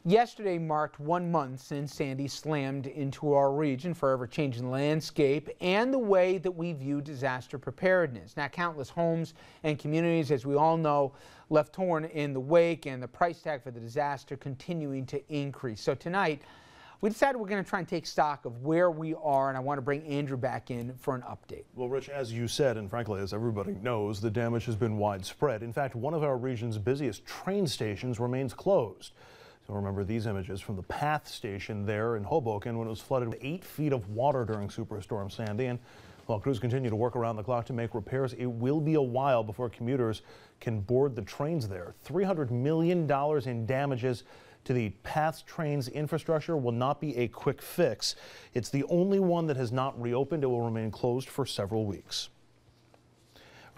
Yesterday marked 1 month since Sandy slammed into our region, forever changing the landscape and the way that we view disaster preparedness. Now, countless homes and communities, as we all know, left torn in the wake, and the price tag for the disaster continuing to increase. So tonight, we decided we're going to try and take stock of where we are, and I want to bring Andrew back in for an update. Well, Rich, as you said, and frankly, as everybody knows, the damage has been widespread. In fact, one of our region's busiest train stations remains closed. So remember these images from the PATH station there in Hoboken when it was flooded with 8 feet of water during Superstorm Sandy. And while crews continue to work around the clock to make repairs, it will be a while before commuters can board the trains there. $300 million in damages to the PATH trains infrastructure will not be a quick fix. It's the only one that has not reopened. It will remain closed for several weeks.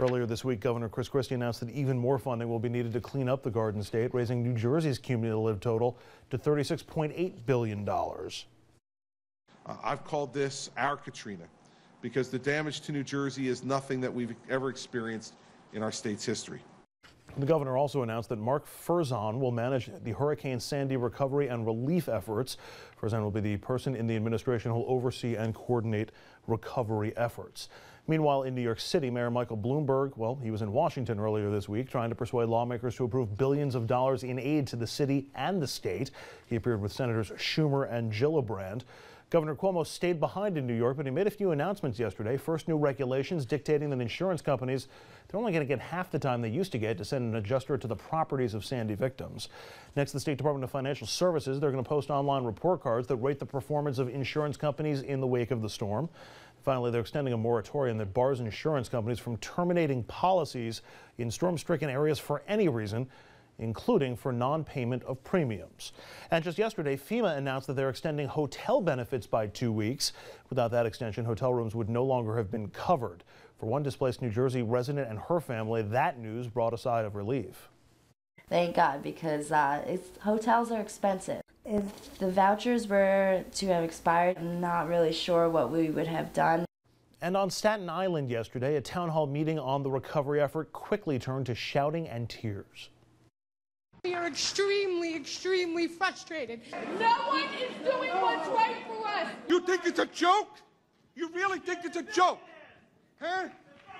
Earlier this week, Governor Chris Christie announced that even more funding will be needed to clean up the Garden State, raising New Jersey's cumulative total to $36.8 billion. I've called this our Katrina because the damage to New Jersey is nothing that we've ever experienced in our state's history. The governor also announced that Mark Furzon will manage the Hurricane Sandy recovery and relief efforts. Furzon will be the person in the administration who will oversee and coordinate recovery efforts. Meanwhile, in New York City, Mayor Michael Bloomberg, well, he was in Washington earlier this week trying to persuade lawmakers to approve billions of dollars in aid to the city and the state. He appeared with Senators Schumer and Gillibrand. Governor Cuomo stayed behind in New York, but he made a few announcements yesterday. First, new regulations dictating that insurance companies, they're only going to get half the time they used to get to send an adjuster to the properties of Sandy victims. Next, the State Department of Financial Services, they're going to post online report cards that rate the performance of insurance companies in the wake of the storm. Finally, they're extending a moratorium that bars insurance companies from terminating policies in storm-stricken areas for any reason, including for non-payment of premiums. And just yesterday, FEMA announced that they're extending hotel benefits by 2 weeks. Without that extension, hotel rooms would no longer have been covered. For one displaced New Jersey resident and her family, that news brought a sigh of relief. Thank God, because hotels are expensive. If the vouchers were to have expired, I'm not really sure what we would have done. And on Staten Island yesterday, a town hall meeting on the recovery effort quickly turned to shouting and tears. We are extremely, extremely frustrated. No one is doing what's right for us. You think it's a joke? You really think it's a joke? Huh?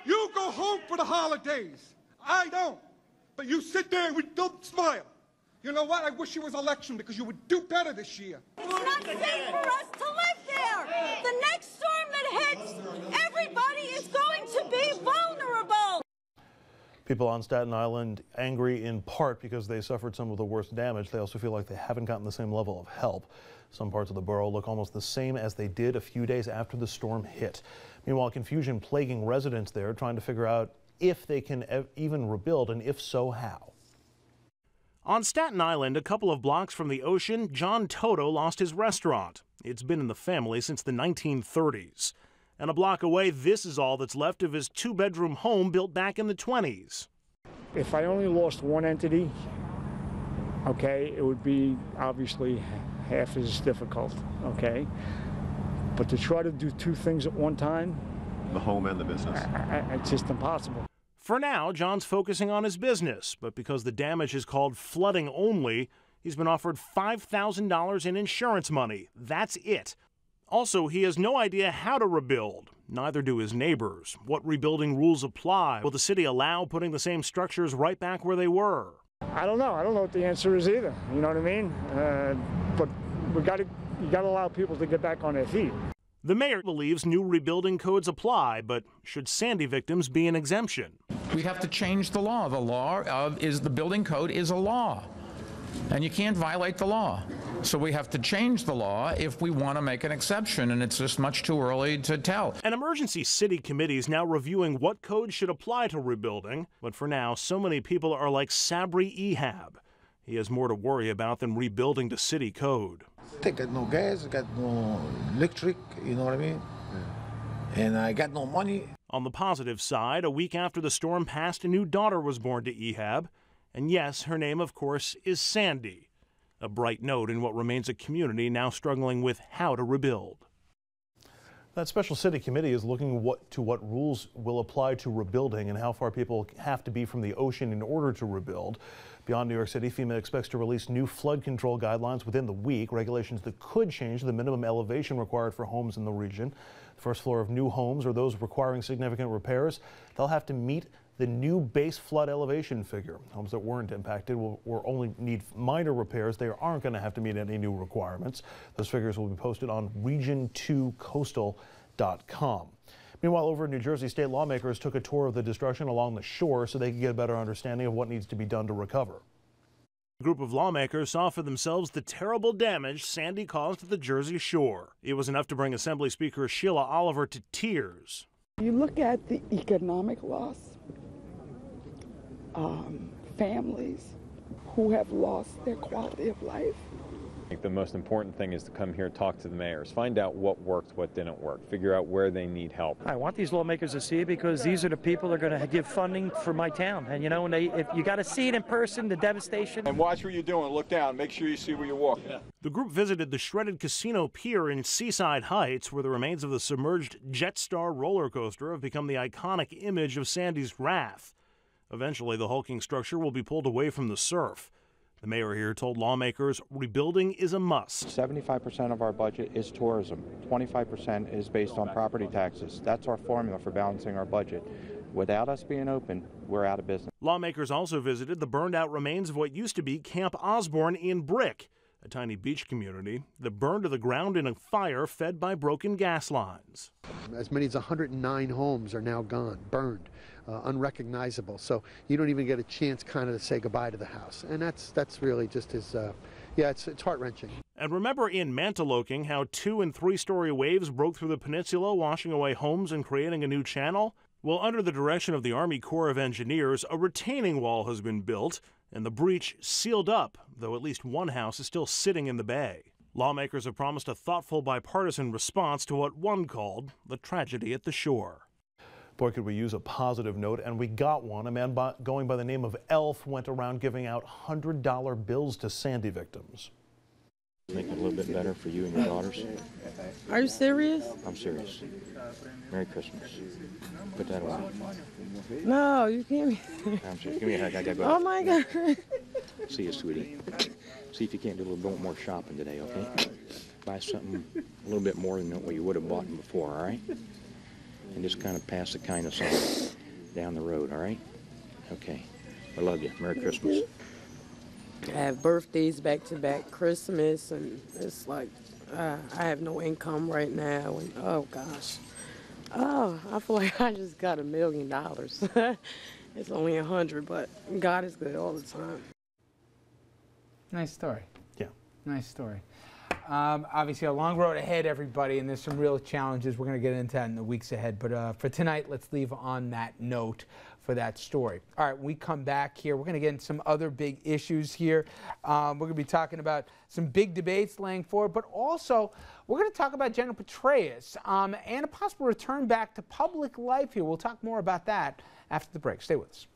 You go home for the holidays. I don't. But you sit there and don't smile. You know what? I wish it was election because you would do better this year. It's not safe for us to live there. The next storm that hits, everybody is going to be vulnerable. People on Staten Island angry in part because they suffered some of the worst damage. They also feel like they haven't gotten the same level of help. Some parts of the borough look almost the same as they did a few days after the storm hit. Meanwhile, confusion plaguing residents there trying to figure out if they can even rebuild, and if so, how. On Staten Island, a couple of blocks from the ocean, John Toto lost his restaurant. It's been in the family since the 1930s. And a block away, this is all that's left of his 2-bedroom home built back in the 20s. If I only lost one entity, okay, it would be obviously half as difficult, okay? But to try to do 2 things at one time, the home and the business, it's just impossible. For now, John's focusing on his business, but because the damage is called flooding only, he's been offered $5,000 in insurance money. That's it. Also, he has no idea how to rebuild. Neither do his neighbors. What rebuilding rules apply? Will the city allow putting the same structures right back where they were? I don't know. I don't know what the answer is either. You know what I mean? But you got to allow people to get back on their feet. The mayor believes new rebuilding codes apply, but should Sandy victims be an exemption? We have to change the law. The law is the building code is a law, and you can't violate the law. So we have to change the law if we want to make an exception, and it's just much too early to tell. An emergency city committee is now reviewing what codes should apply to rebuilding, but for now, so many people are like Sabri Ehab. He has more to worry about than rebuilding to city code. I got no gas, I got no electric, you know what I mean? And I got no money. On the positive side, a week after the storm passed, a new daughter was born to Ehab. And yes, her name, of course, is Sandy. A bright note in what remains a community now struggling with how to rebuild. That special city committee is looking to what rules will apply to rebuilding and how far people have to be from the ocean in order to rebuild. Beyond New York City, FEMA expects to release new flood control guidelines within the week, regulations that could change the minimum elevation required for homes in the region. The first floor of new homes or those requiring significant repairs, they'll have to meet the new base flood elevation figure. Homes that weren't impacted will only need minor repairs. They aren't going to have to meet any new requirements. Those figures will be posted on region2coastal.com. Meanwhile, over in New Jersey, state lawmakers took a tour of the destruction along the shore so they could get a better understanding of what needs to be done to recover. A group of lawmakers saw for themselves the terrible damage Sandy caused to the Jersey shore. It was enough to bring Assembly Speaker Sheila Oliver to tears. You look at the economic loss, families who have lost their quality of life. I think the most important thing is to come here, talk to the mayors, find out what worked, what didn't work, figure out where they need help. I want these lawmakers to see it because these are the people that are going to give funding for my town. And you know, if you got to see it in person, the devastation. And watch what you're doing. Look down. Make sure you see where you're walking. Yeah. The group visited the shredded Casino Pier in Seaside Heights, where the remains of the submerged Jetstar roller coaster have become the iconic image of Sandy's wrath. Eventually, the hulking structure will be pulled away from the surf. The mayor here told lawmakers rebuilding is a must. 75% of our budget is tourism. 25% is based on property taxes. That's our formula for balancing our budget. Without us being open, we're out of business. Lawmakers also visited the burned-out remains of what used to be Camp Osborne in Brick, a tiny beach community that burned to the ground in a fire fed by broken gas lines. As many as 109 homes are now gone, burned, unrecognizable. So you don't even get a chance kind of to say goodbye to the house. And that's really just as, it's heart-wrenching. And remember in Mantaloking how 2- and 3-story waves broke through the peninsula, washing away homes and creating a new channel? Well, under the direction of the Army Corps of Engineers, a retaining wall has been built and the breach sealed up, though at least one house is still sitting in the bay. Lawmakers have promised a thoughtful bipartisan response to what one called the tragedy at the shore. Boy, could we use a positive note, and we got one. A man going by the name of Elf went around giving out $100 bills to Sandy victims. Make it a little bit better for you and your daughters. Are you serious? I'm serious. Merry Christmas. Put that away. No, you can't. I'm serious. Give me a hug. I gotta go. Oh my God. See you, sweetie. See if you can't do a little bit more shopping today, okay? Buy something a little bit more than what you would have bought before, all right? And just kind of pass the kindness on down the road, all right? Okay. I love you. Merry Christmas. I have birthdays back to back, Christmas, and it's like I have no income right now, and oh gosh. Oh, I feel like I just got $1 million. It's only 100, but God is good all the time. Nice story. Yeah. Nice story. Obviously, a long road ahead, everybody, and there's some real challenges. We're going to get into that in the weeks ahead. But for tonight, let's leave on that note for that story. All right, when we come back here, we're going to get into some other big issues here. We're going to be talking about some big debates laying forward, but also we're going to talk about General Petraeus and a possible return back to public life here. We'll talk more about that after the break. Stay with us.